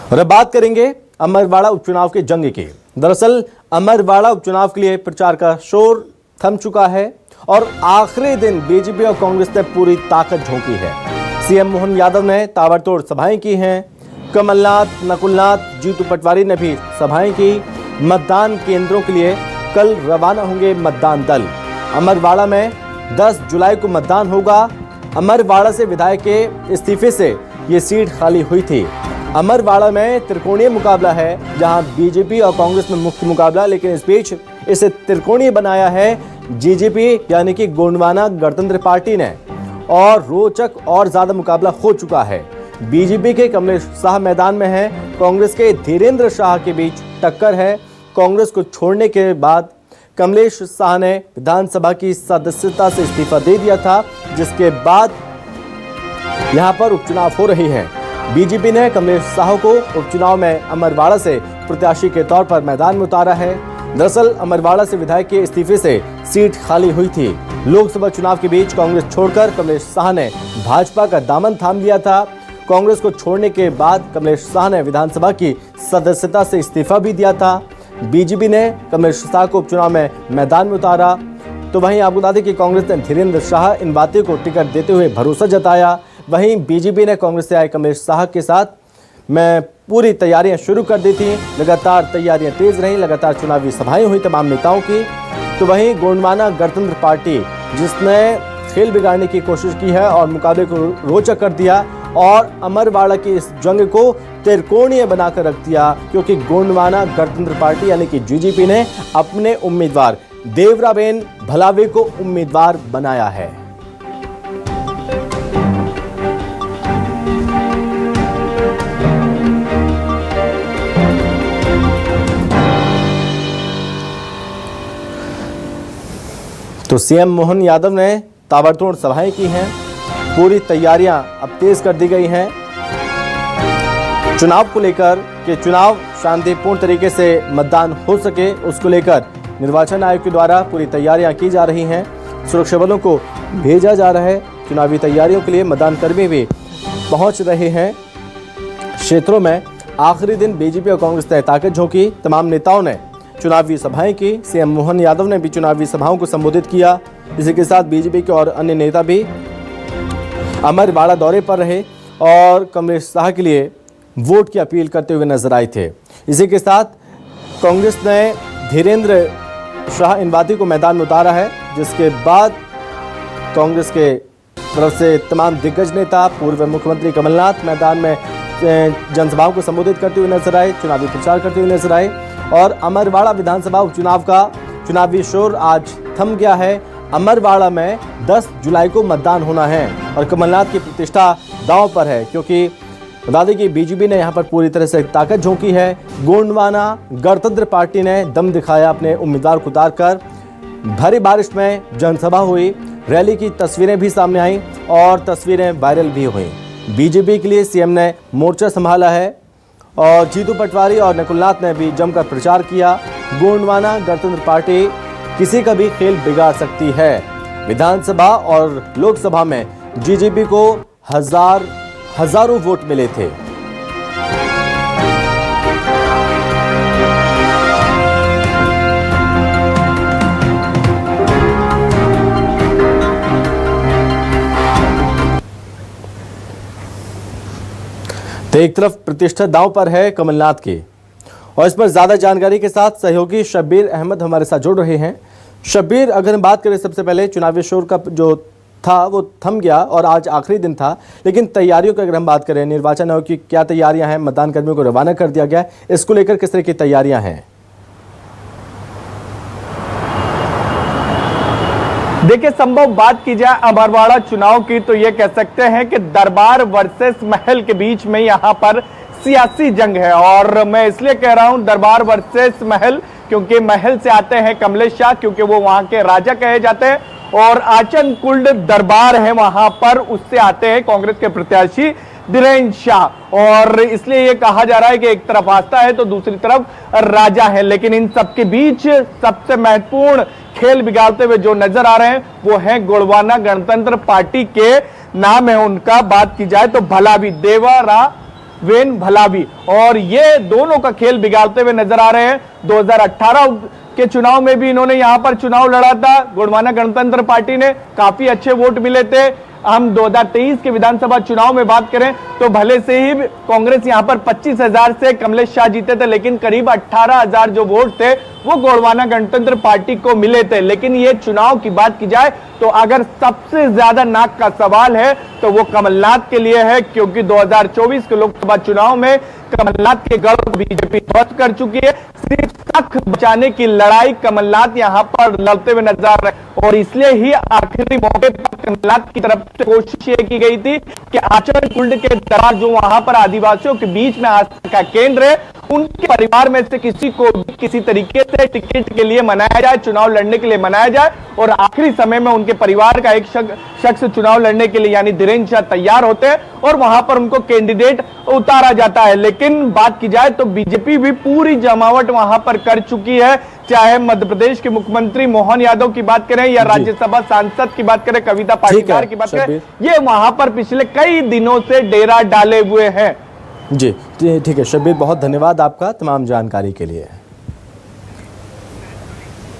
और अब बात करेंगे अमरवाड़ा उपचुनाव के जंग की। दरअसल अमरवाड़ा उपचुनाव के लिए प्रचार का शोर थम चुका है और आखिरी दिन बीजेपी और कांग्रेस ने पूरी ताकत झोंकी है। सीएम मोहन यादव ने ताबड़तोड़ सभाएं की हैं। कमलनाथ, नकुलनाथ, जीतू पटवारी ने भी सभाएं की। मतदान केंद्रों के लिए कल रवाना होंगे मतदान दल। अमरवाड़ा में 10 जुलाई को मतदान होगा। अमरवाड़ा से विधायक के इस्तीफे से ये सीट खाली हुई थी। अमरवाड़ा में त्रिकोणीय मुकाबला है, जहां बीजेपी और कांग्रेस में मुख्य मुकाबला, लेकिन इस बीच इसे त्रिकोणीय बनाया है जीजेपी यानी कि गोंडवाना गणतंत्र पार्टी ने, और रोचक और ज्यादा मुकाबला हो चुका है। बीजेपी के कमलेश शाह मैदान में है, कांग्रेस के धीरेन्द्र शाह के बीच टक्कर है। कांग्रेस को छोड़ने के बाद कमलेश शाह ने विधानसभा की सदस्यता से इस्तीफा दे दिया था, जिसके बाद यहां पर उपचुनाव हो रहे हैं। बीजेपी ने कमलेश शाह को उपचुनाव में अमरवाड़ा से प्रत्याशी के तौर पर मैदान में उतारा है। दरअसल अमरवाड़ा से विधायक के इस्तीफे से सीट खाली हुई थी। लोकसभा चुनाव के बीच कांग्रेस छोड़कर कमलेश शाह ने भाजपा का दामन थाम लिया था। कांग्रेस को छोड़ने के बाद कमलेश शाह ने विधानसभा की सदस्यता से इस्तीफा भी दिया था। बीजेपी ने कमलेश शाह को उपचुनाव में मैदान में उतारा। तो वहीं आपको बता दें कि कांग्रेस ने धीरेन्द्र शाह इन बातों को टिकट देते हुए भरोसा जताया। वहीं बीजेपी ने कांग्रेस से आए कमलेश शाह के साथ में पूरी तैयारियां शुरू कर दी थी। लगातार तैयारियां तेज रहीं, लगातार चुनावी सभाएं हुई तमाम नेताओं की। तो वहीं गोंडवाना गणतंत्र पार्टी, जिसने खेल बिगाड़ने की कोशिश की है और मुकाबले को रोचक कर दिया और अमरवाड़ा की इस जंग को त्रिकोणीय बनाकर रख दिया, क्योंकि गोंडवाना गणतंत्र पार्टी यानी कि जीजेपी ने अपने उम्मीदवार देवराबेन भलावे को उम्मीदवार बनाया है। तो सीएम मोहन यादव ने ताबड़तोड़ सभाएं की हैं। पूरी तैयारियां अब तेज कर दी गई हैं चुनाव को लेकर कि चुनाव शांतिपूर्ण तरीके से मतदान हो सके, उसको लेकर निर्वाचन आयोग के द्वारा पूरी तैयारियां की जा रही हैं। सुरक्षा बलों को भेजा जा रहा है। चुनावी तैयारियों के लिए मतदान कर्मी भी पहुंच रहे हैं क्षेत्रों में। आखिरी दिन बीजेपी और कांग्रेस ने ताकत झोंकी। तमाम नेताओं ने चुनावी सभाएं की। सीएम मोहन यादव ने भी चुनावी सभाओं को संबोधित किया। इसी के साथ बीजेपी के और अन्य नेता भी अमरवाड़ा दौरे पर रहे और कमलेश शाह के लिए वोट की अपील करते हुए नजर आए थे। इसी के साथ कांग्रेस ने धीरेन्द्र शाह इंबाती को मैदान में उतारा है, जिसके बाद कांग्रेस के तरफ से तमाम दिग्गज नेता, पूर्व मुख्यमंत्री कमलनाथ मैदान में जनसभाओं को संबोधित करते हुए नजर आए, चुनावी प्रचार करते हुए नजर आए। और अमरवाड़ा विधानसभा उपचुनाव का चुनावी शोर आज थम गया है। अमरवाड़ा में 10 जुलाई को मतदान होना है और कमलनाथ की प्रतिष्ठा दांव पर है, क्योंकि बता दें कि बीजेपी ने यहां पर पूरी तरह से ताकत झोंकी है। गोंडवाना गणतंत्र पार्टी ने दम दिखाया अपने उम्मीदवार को उतारकर। भारी बारिश में जनसभा हुई, रैली की तस्वीरें भी सामने आई और तस्वीरें वायरल भी हुई। बीजेपी के लिए सीएम ने मोर्चा संभाला है और जीतू पटवारी और नकुलनाथ ने भी जमकर प्रचार किया। गोंडवाना गणतंत्र पार्टी किसी का भी खेल बिगाड़ सकती है। विधानसभा और लोकसभा में जीजेपी को हजारों वोट मिले थे। तो एक तरफ प्रतिष्ठा दांव पर है कमलनाथ की, और इस पर ज्यादा जानकारी के साथ सहयोगी शब्बीर अहमद हमारे साथ जुड़ रहे हैं। शब्बीर, अगर हम बात करें सबसे पहले चुनावी शोर का जो था वो थम गया और आज आखिरी दिन था, लेकिन तैयारियों की अगर हम बात करें, निर्वाचन आयोग की क्या तैयारियां हैं, मतदान कर्मियों को रवाना कर दिया गया, इसको लेकर किस तरह की तैयारियां हैं? देखिए, संभव बात की जाए अमरवाड़ा चुनाव की तो ये कह सकते हैं कि दरबार वर्सेस महल के बीच में यहाँ पर सियासी जंग है। और मैं इसलिए कह रहा हूं दरबार वर्सेस महल, क्योंकि महल से आते हैं कमलेश शाह, क्योंकि वो वहां के राजा कहे जाते हैं, और आचन कुंड दरबार है वहां पर, उससे आते हैं कांग्रेस के प्रत्याशी धीरेन्द्र शाह। और इसलिए ये कहा जा रहा है कि एक तरफ आस्था है तो दूसरी तरफ राजा है। लेकिन इन सबके बीच सबसे महत्वपूर्ण खेल बिगाड़ते हुए जो नजर आ रहे हैं वो है गोंडवाना गणतंत्र पार्टी के नाम है उनका। बात की जाए तो भला भी वेन भलावी, और ये दोनों का खेल बिगाड़ते हुए नजर आ रहे हैं। 2018 के चुनाव में भी इन्होंने यहां पर चुनाव लड़ा था, गोंडवाना गणतंत्र पार्टी ने, काफी अच्छे वोट मिले थे। हम 2023 के विधानसभा चुनाव में बात करें तो भले से ही कांग्रेस यहां पर 25,000 से कमलेश शाह जीते थे, लेकिन करीब 18,000 जो वोट थे वो गोंडवाना गणतंत्र पार्टी को मिले थे। लेकिन ये चुनाव की बात की जाए तो अगर सबसे ज्यादा नाक का सवाल है तो वो कमलनाथ के लिए है, क्योंकि 2024 के लोकसभा चुनाव में कमलनाथ के गढ़ को बीजेपी ध्वस्त कर चुकी है। सिर्फ तक बचाने की लड़ाई कमलनाथ यहां पर लड़ते हुए नजर आ रहे हैं, और इसलिए ही आखिरी मौके पर कमलनाथ की तरफ से कोशिश ये की गई थी कि आचरण कुंड के दरबार जो वहां पर आदिवासियों के बीच में आस्था का केंद्र है, उनके परिवार में से किसी को भी किसी तरीके से टिकट के लिए मनाया जाए, चुनाव लड़ने के लिए मनाया जाए, और आखिरी समय में उनके परिवार का एक शख्स चुनाव लड़ने के लिए यानी धीरेन्द्र शाह तैयार होते हैं और वहां पर उनको कैंडिडेट उतारा जाता है। लेकिन बात की जाए तो बीजेपी भी पूरी जमावट वहां पर कर चुकी है, चाहे मध्य प्रदेश के मुख्यमंत्री मोहन यादव की बात करें या राज्यसभा सांसद की बात करें, कविता पाटीदार की बात करें, ये वहां पर पिछले कई दिनों से डेरा डाले हुए हैं। जी ठीक है शब्बीर, बहुत धन्यवाद आपका तमाम जानकारी के लिए।